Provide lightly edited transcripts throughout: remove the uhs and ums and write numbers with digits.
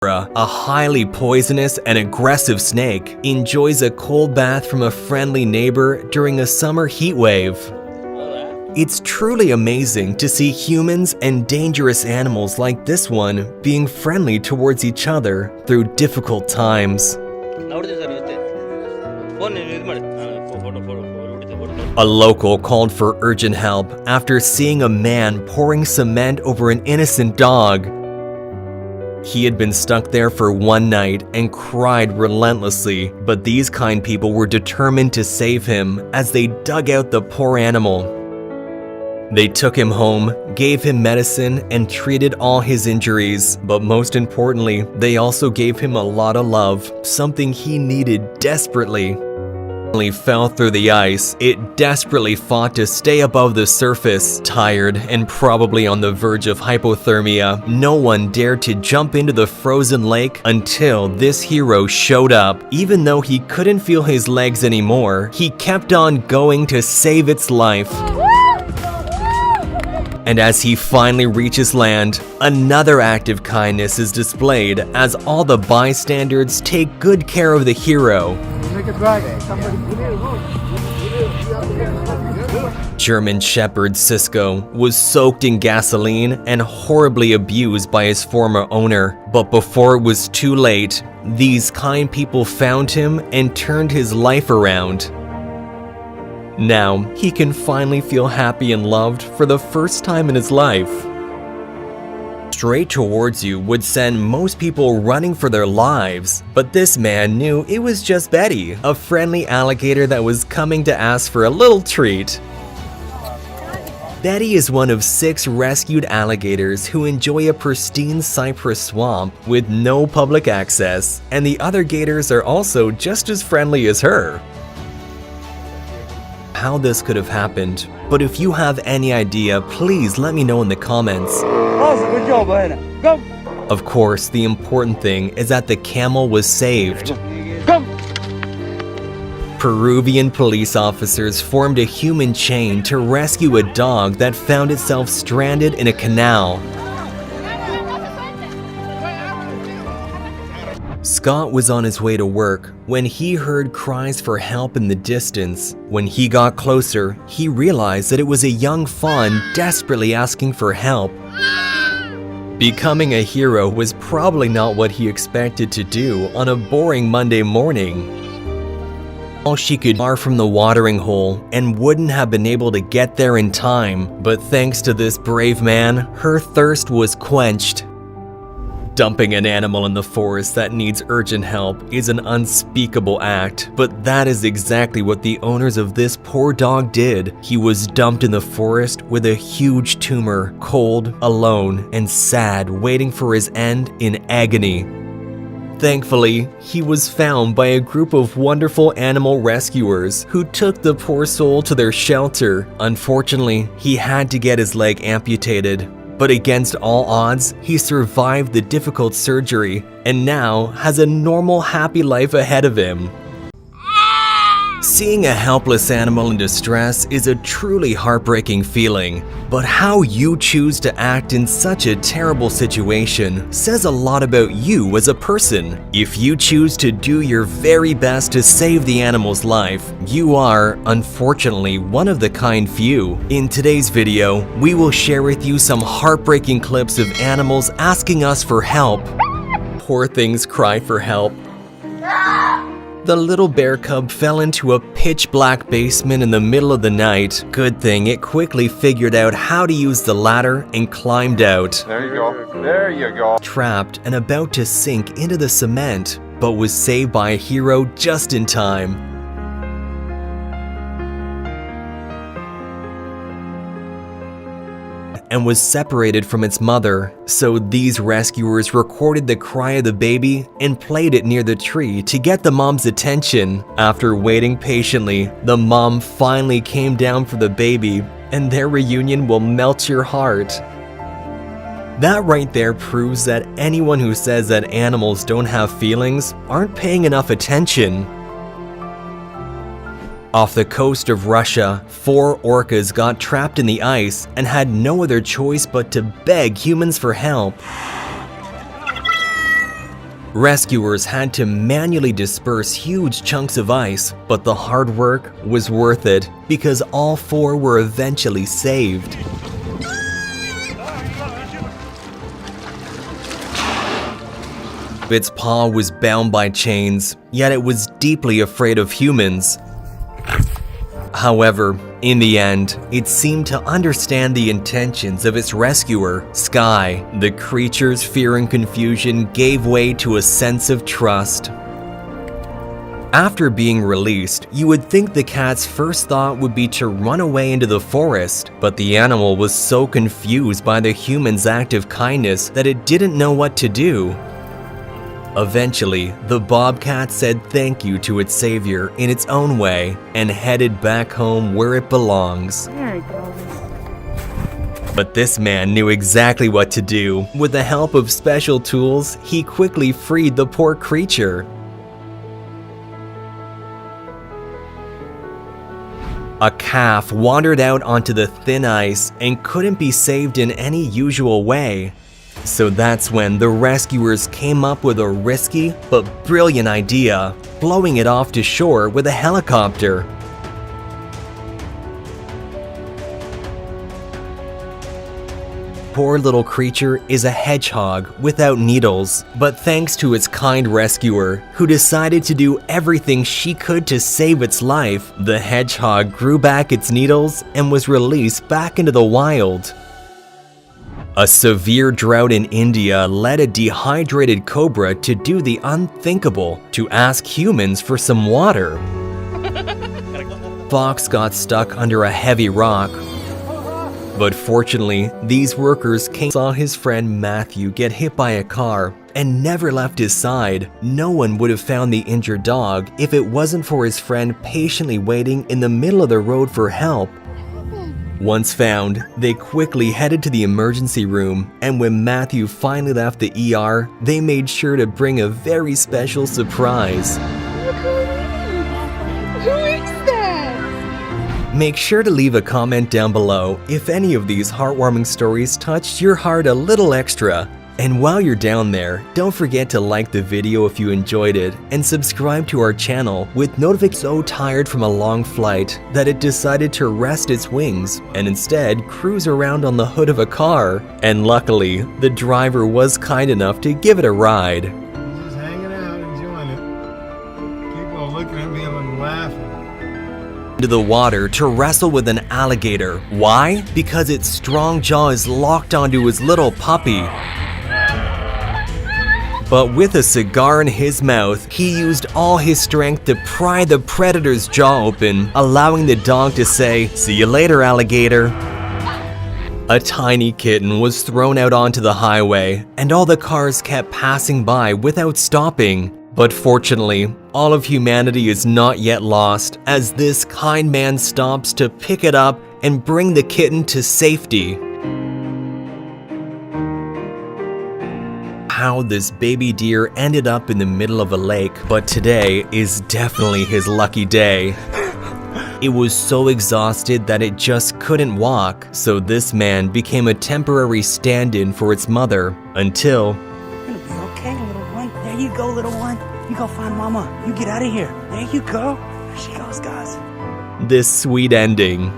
A highly poisonous and aggressive snake, enjoys a cold bath from a friendly neighbor during a summer heat wave. It's truly amazing to see humans and dangerous animals like this one being friendly towards each other through difficult times. A local called for urgent help after seeing a man pouring cement over an innocent dog. He had been stuck there for one night and cried relentlessly, but these kind people were determined to save him as they dug out the poor animal. They took him home, gave him medicine, and treated all his injuries, but most importantly, they also gave him a lot of love, something he needed desperately. He fell through the ice. It desperately fought to stay above the surface. Tired and probably on the verge of hypothermia, no one dared to jump into the frozen lake until this hero showed up. Even though he couldn't feel his legs anymore, he kept on going to save its life. And as he finally reaches land, another act of kindness is displayed as all the bystanders take good care of the hero. German Shepherd Cisco was soaked in gasoline and horribly abused by his former owner. But before it was too late, these kind people found him and turned his life around. Now, he can finally feel happy and loved for the first time in his life. Straight towards you would send most people running for their lives, but this man knew it was just Betty, a friendly alligator that was coming to ask for a little treat. Betty is one of 6 rescued alligators who enjoy a pristine cypress swamp with no public access, and the other gators are also just as friendly as her. How this could have happened, but if you have any idea, please let me know in the comments. Of course, the important thing is that the camel was saved. Peruvian police officers formed a human chain to rescue a dog that found itself stranded in a canal. Scott was on his way to work when he heard cries for help in the distance. When he got closer, he realized that it was a young fawn desperately asking for help. Becoming a hero was probably not what he expected to do on a boring Monday morning. All she could far from the watering hole and wouldn't have been able to get there in time, but thanks to this brave man, her thirst was quenched. Dumping an animal in the forest that needs urgent help is an unspeakable act, but that is exactly what the owners of this poor dog did. He was dumped in the forest with a huge tumor, cold, alone, and sad, waiting for his end in agony. Thankfully, he was found by a group of wonderful animal rescuers who took the poor soul to their shelter. Unfortunately, he had to get his leg amputated. But against all odds, he survived the difficult surgery and now has a normal, happy life ahead of him. Seeing a helpless animal in distress is a truly heartbreaking feeling, but how you choose to act in such a terrible situation says a lot about you as a person. If you choose to do your very best to save the animal's life, you are, unfortunately, one of the kind few. In today's video, we will share with you some heartbreaking clips of animals asking us for help. Poor things cry for help. The little bear cub fell into a pitch-black basement in the middle of the night. Good thing it quickly figured out how to use the ladder and climbed out. There you go. There you go. Trapped and about to sink into the cement, but was saved by a hero just in time. And was separated from its mother, so these rescuers recorded the cry of the baby and played it near the tree to get the mom's attention. After waiting patiently, the mom finally came down for the baby, and their reunion will melt your heart. That right there proves that anyone who says that animals don't have feelings aren't paying enough attention. Off the coast of Russia, 4 orcas got trapped in the ice and had no other choice but to beg humans for help. Rescuers had to manually disperse huge chunks of ice, but the hard work was worth it because all 4 were eventually saved. Its paw was bound by chains, yet it was deeply afraid of humans. However, in the end, it seemed to understand the intentions of its rescuer, Sky. The creature's fear and confusion gave way to a sense of trust. After being released, you would think the cat's first thought would be to run away into the forest, but the animal was so confused by the human's act of kindness that it didn't know what to do. Eventually, the bobcat said thank you to its savior in its own way and headed back home where it belongs. There it goes. But this man knew exactly what to do. With the help of special tools, he quickly freed the poor creature. A calf wandered out onto the thin ice and couldn't be saved in any usual way. So that's when the rescuers came up with a risky but brilliant idea, blowing it off to shore with a helicopter. Poor little creature is a hedgehog without needles, but thanks to its kind rescuer, who decided to do everything she could to save its life, the hedgehog grew back its needles and was released back into the wild. A severe drought in India led a dehydrated cobra to do the unthinkable, to ask humans for some water. Fox got stuck under a heavy rock, but fortunately, these workers saw his friend Matthew get hit by a car and never left his side. No one would have found the injured dog if it wasn't for his friend patiently waiting in the middle of the road for help. Once found, they quickly headed to the emergency room, and when Matthew finally left the ER, they made sure to bring a very special surprise. Who is that? Make sure to leave a comment down below if any of these heartwarming stories touched your heart a little extra. And while you're down there, don't forget to like the video if you enjoyed it and subscribe to our channel with notifications. So tired from a long flight that it decided to rest its wings and instead cruise around on the hood of a car. And luckily, the driver was kind enough to give it a ride. Just hanging out, enjoying it. People looking at me and laughing. Into the water to wrestle with an alligator. Why? Because its strong jaw is locked onto his little puppy. But with a cigar in his mouth, he used all his strength to pry the predator's jaw open, allowing the dog to say, "See you later, alligator." A tiny kitten was thrown out onto the highway, and all the cars kept passing by without stopping. But fortunately, all of humanity is not yet lost, as this kind man stops to pick it up and bring the kitten to safety. How this baby deer ended up in the middle of a lake, but today is definitely his lucky day. It was so exhausted that it just couldn't walk, so this man became a temporary stand-in for its mother until... You're gonna be okay, little one. There you go, little one. You go find mama. You get out of here. There you go. There she goes, guys. this sweet ending.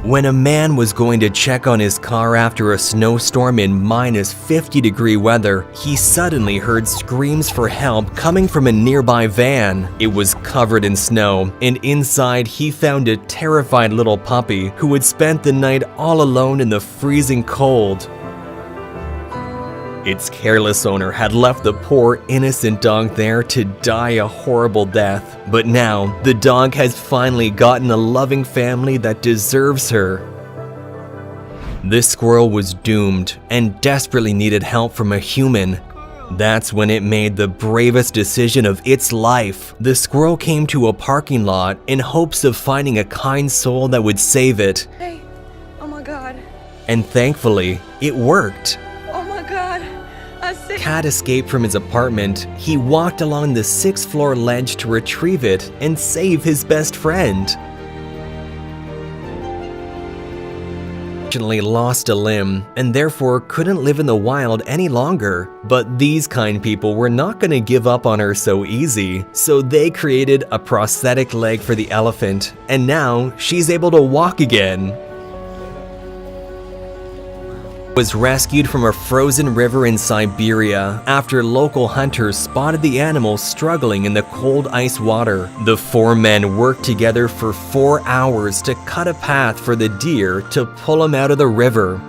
When a man was going to check on his car after a snowstorm in minus 50-degree weather, he suddenly heard screams for help coming from a nearby van. It was covered in snow, and inside he found a terrified little puppy who had spent the night all alone in the freezing cold. Its careless owner had left the poor innocent dog there to die a horrible death, but now the dog has finally gotten a loving family that deserves her. This squirrel was doomed and desperately needed help from a human. That's when it made the bravest decision of its life. The squirrel came to a parking lot in hopes of finding a kind soul that would save it. Hey, oh my God. And thankfully, it worked. Oh my God, I see. Cat escaped from his apartment. He walked along the 6th floor ledge to retrieve it and save his best friend. unfortunately lost a limb and therefore couldn't live in the wild any longer. But these kind people were not going to give up on her so easy, so they created a prosthetic leg for the elephant, and now she's able to walk again. Was rescued from a frozen river in Siberia after local hunters spotted the animal struggling in the cold ice water. The 4 men worked together for 4 hours to cut a path for the deer to pull him out of the river.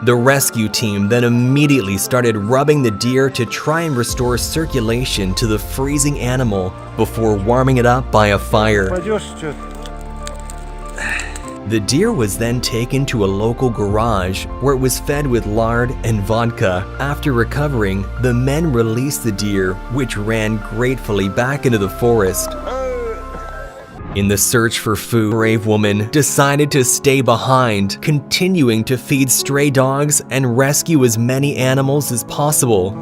The rescue team then immediately started rubbing the deer to try and restore circulation to the freezing animal before warming it up by a fire. The deer was then taken to a local garage where it was fed with lard and vodka. After recovering, the men released the deer, which ran gratefully back into the forest. In the search for food, the brave woman decided to stay behind, continuing to feed stray dogs and rescue as many animals as possible.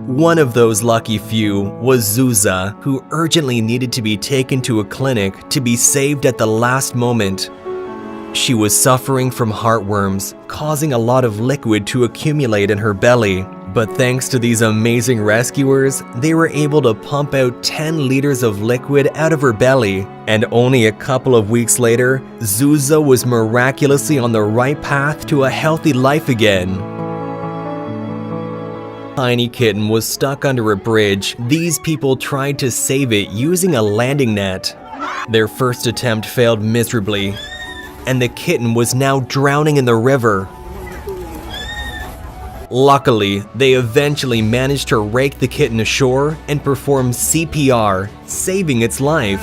One of those lucky few was Zuza, who urgently needed to be taken to a clinic to be saved at the last moment. She was suffering from heartworms, causing a lot of liquid to accumulate in her belly. But thanks to these amazing rescuers, they were able to pump out 10 liters of liquid out of her belly. And only a couple of weeks later, Zuza was miraculously on the right path to a healthy life again. Tiny kitten was stuck under a bridge. These people tried to save it using a landing net. Their first attempt failed miserably, and the kitten was now drowning in the river. Luckily, they eventually managed to rake the kitten ashore and perform CPR, saving its life.